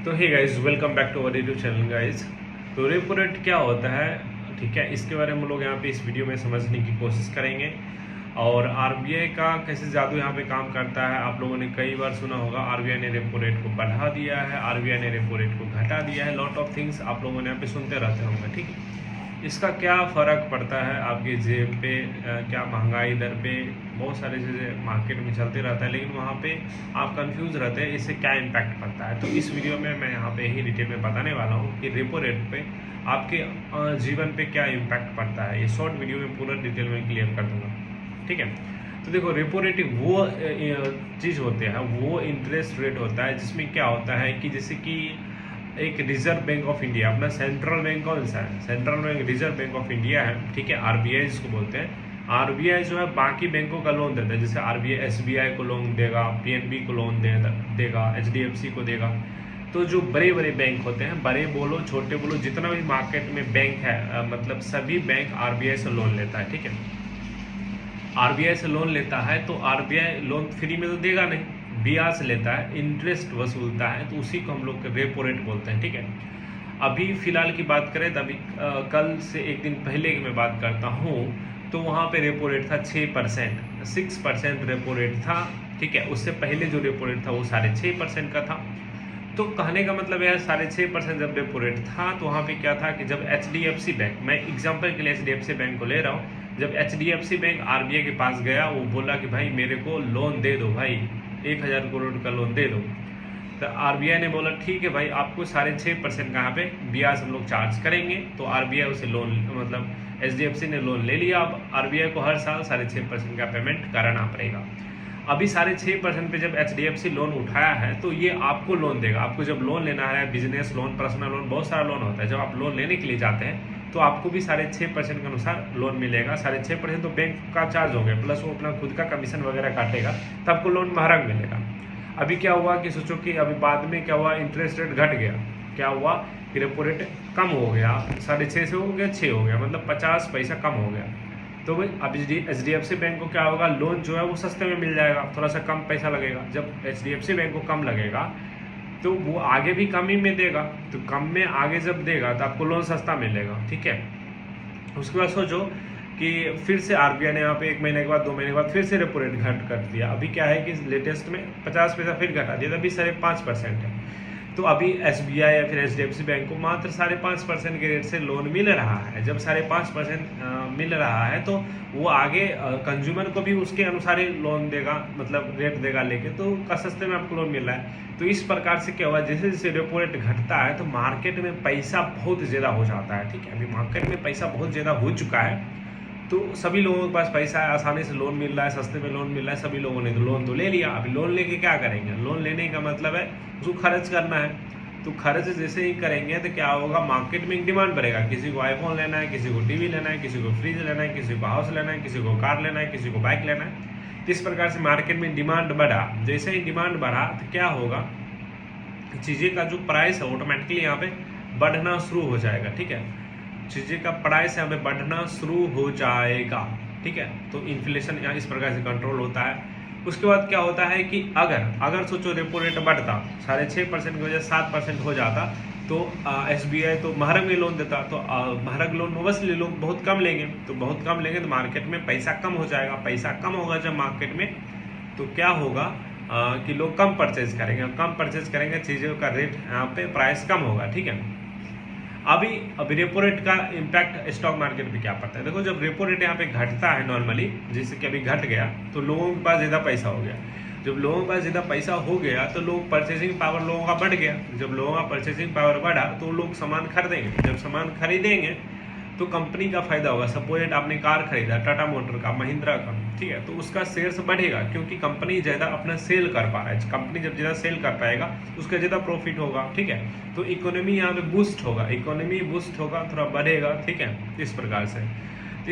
तो hey guys, welcome back to our YouTube channel guys. तो repo rate क्या होता है, ठीक है, इसके बारे में हम लोग यहाँ पे इस वीडियो में समझने की कोशिश करेंगे। और आरबीआई का कैसे जादू यहाँ पे काम करता है, आप लोगों ने कई बार सुना होगा। आरबीआई ने रेपो रेट को बढ़ा दिया है, आरबीआई ने रेपो रेट को घटा दिया है, लॉट ऑफ थिंग्स आप लोगों ने यहाँ पे सुनते रहते होंगे, ठीक है। इसका क्या फ़र्क पड़ता है आपकी जेब पे, क्या महंगाई दर पे, बहुत सारी चीज़ें मार्केट में चलते रहता है, लेकिन वहाँ पे आप कंफ्यूज रहते हैं इससे क्या इम्पैक्ट पड़ता है। तो इस वीडियो में मैं यहाँ पे यही डिटेल में बताने वाला हूँ कि रेपो रेट पे आपके जीवन पे क्या इम्पैक्ट पड़ता है। ये शॉर्ट वीडियो में पूरा डिटेल में क्लियर कर दूँगा, ठीक है। तो देखो, रेपो रेट वो चीज़ होते हैं, वो इंटरेस्ट रेट होता है जिसमें क्या होता है कि जैसे कि एक रिजर्व बैंक ऑफ इंडिया, अपना सेंट्रल बैंक कौन सा है, central bank reserve bank of India है, ठीक है। आरबीआई जिसको बोलते हैं, आरबीआई जो है बाकी बैंकों का लोन देता है। जैसे आरबीआई एसबीआई को लोन देगा, पीएनबी को लोन देगा, एचडीएफसी को देगा। तो जो बड़े बड़े बैंक होते हैं, बड़े बोलो छोटे बोलो, जितना भी मार्केट में बैंक है, मतलब सभी बैंक आरबीआई से लोन लेता है, ठीक है। आरबीआई से लोन लेता है तो आरबीआई लोन फ्री में तो देगा नहीं, ब्याज लेता है, इंटरेस्ट वसूलता है, तो उसी को हम लोग रेपो रेट बोलते हैं, ठीक है। अभी फिलहाल की बात करें तो अभी कल से एक दिन पहले की मैं बात करता हूँ, तो वहाँ पे रेपो रेट था 6%, 6% रेपो रेट था, ठीक है। उससे पहले जो रेपो रेट था वो 6.5% का था। तो कहने का मतलब है 6.5% जब रेपो रेट था तो वहाँ पे क्या था कि जब एचडीएफसी बैंक, मैं एग्जांपल के लिए एचडीएफसी बैंक को ले रहा हूँ, जब एचडीएफसी बैंक आरबीआई के पास गया, वो बोला कि भाई मेरे को लोन दे दो, भाई 1000 करोड़ का लोन दे दो। तो आरबीआई ने बोला ठीक है भाई, आपको 6.5% का यहाँ पे ब्याज हम लोग चार्ज करेंगे। तो आरबीआई उसे लोन, मतलब एचडीएफसी ने लोन ले लिया। अब आरबीआई को हर साल 6.5% का पेमेंट कराना पड़ेगा। अभी 6.5% पे जब एचडीएफसी लोन उठाया है तो ये आपको लोन देगा। आपको जब लोन लेना है, बिजनेस लोन, पर्सनल लोन, बहुत सारा लोन होता है, जब आप लोन लेने के लिए जाते हैं तो आपको भी 6.5% के अनुसार लोन मिलेगा। 6.5% तो बैंक का चार्ज हो गया, प्लस वो अपना खुद का कमीशन वगैरह काटेगा, तो आपको लोन महंगा मिलेगा। अभी क्या हुआ कि सोचो कि अभी बाद में क्या हुआ, इंटरेस्ट रेट घट गया। क्या हुआ कि रेपो रेट कम हो गया, 6.5 से हो गया 6 हो गया, मतलब 50 पैसा कम हो गया। तो भाई अब एचडीएफसी बैंक को क्या होगा, लोन जो है वो सस्ते में मिल जाएगा, थोड़ा सा कम पैसा लगेगा। जब एचडीएफसी बैंक को कम लगेगा तो वो आगे भी कम ही में देगा, तो कम में आगे जब देगा तो आपको लोन सस्ता मिलेगा, ठीक है। उसके बाद सोचो कि फिर से आरबीआई ने यहाँ पे 1 महीने के बाद, 2 महीने के बाद फिर से रेपो रेट घट कर दिया। अभी क्या है कि लेटेस्ट में 50 पैसा फिर घटा दिया, अभी 5.5% है। तो अभी एसबीआई या फिर एचडीएफसी बैंक को मात्र 5.5% के रेट से लोन मिल रहा है। जब 5.5% मिल रहा है तो वो आगे कंज्यूमर को भी उसके अनुसार ही लोन देगा, मतलब रेट देगा लेके, तो सस्ते में आपको लोन मिल रहा है। तो इस प्रकार से क्या हुआ, जैसे जैसे रेपो रेट घटता है तो मार्केट में पैसा बहुत ज़्यादा हो जाता है, ठीक है। अभी मार्केट में पैसा बहुत ज़्यादा हो चुका है, तो सभी लोगों के पास पैसा है, आसानी से लोन मिल रहा है, सस्ते में लोन मिल रहा है, सभी लोगों ने तो लोन तो ले लिया। अभी लोन लेके क्या करेंगे, लोन लेने का मतलब है उसको खर्च करना है। तो खर्च जैसे ही करेंगे तो क्या होगा, मार्केट में एक डिमांड बढ़ेगा। किसी को आईफोन लेना है, किसी को टीवी लेना है, किसी को फ्रिज लेना है, किसी को हाउस लेना है, किसी को कार लेना है, किसी को बाइक लेना है। इस प्रकार से मार्केट में डिमांड बढ़ा। जैसे ही डिमांड बढ़ा तो क्या होगा, चीज़ें का जो प्राइस है ऑटोमेटिकली यहाँ पे बढ़ना शुरू हो जाएगा, ठीक है। चीज़ें का प्राइस यहाँ पे बढ़ना शुरू हो जाएगा, ठीक है। तो इन्फ्लेशन यहाँ इस प्रकार से कंट्रोल होता है। उसके बाद क्या होता है कि अगर सोचो रेपो रेट बढ़ता 6.5% की वजह 7% हो जाता, तो एसबीआई तो महंग में लोन देता, तो महंग लोन ओबियसली लोग बहुत कम लेंगे, तो बहुत कम लेंगे तो मार्केट में पैसा कम हो जाएगा। पैसा कम होगा जब मार्केट में, तो क्या होगा कि लोग कम परचेज करेंगे, कम परचेज करेंगे, चीज़ों का रेट यहाँ पे प्राइस कम होगा, ठीक है। अभी रेपो रेट का इम्पैक्ट स्टॉक मार्केट पे क्या पड़ता है। देखो, जब रेपो रेट यहाँ पे घटता है नॉर्मली, जैसे कि अभी घट गया, तो लोगों के पास ज़्यादा पैसा हो गया। जब लोगों के पास ज़्यादा पैसा हो गया तो लोग परचेसिंग पावर लोगों का बढ़ गया। जब लोगों का परचेसिंग पावर बढ़ा तो लोग सामान खरीदेंगे। जब सामान खरीदेंगे तो कंपनी का फायदा होगा। सपोज आपने कार खरीदा, टाटा मोटर का, महिंद्रा का, ठीक है, तो उसका सेल्स बढ़ेगा क्योंकि कंपनी ज़्यादा अपना सेल कर पा रहा है। कंपनी जब ज़्यादा सेल कर पाएगा उसका ज़्यादा प्रॉफिट होगा, ठीक है। तो इकोनॉमी यहाँ पे बूस्ट होगा, इकोनॉमी बूस्ट होगा, थोड़ा बढ़ेगा, ठीक है। इस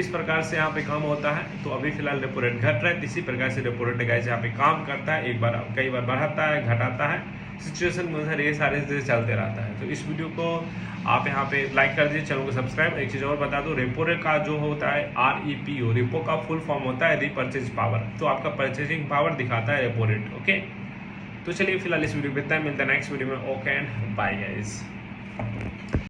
प्रकार से यहाँ पे काम होता है। तो अभी फिलहाल रेपो रेट घट रहा है, इसी प्रकार से रेपो रेट गाइस यहाँ पे काम करता है। कई बार बढ़ाता है, घटाता है, सिचुएशन के अनुसार ये सारे चीज़ें चलते रहता है। तो इस वीडियो को आप यहाँ पे लाइक कर दीजिए, चैनल को सब्सक्राइब। एक चीज़ और बता दूँ, रेपो रेट का जो होता है REPO, रेपो का फुल फॉर्म होता है रीपरचेज पावर। तो आपका परचेजिंग पावर दिखाता है रेपो रेट, ओके। तो चलिए फिलहाल इस वीडियो पे इतना, मिलता है नेक्स्ट वीडियो में। Okay and bye guys.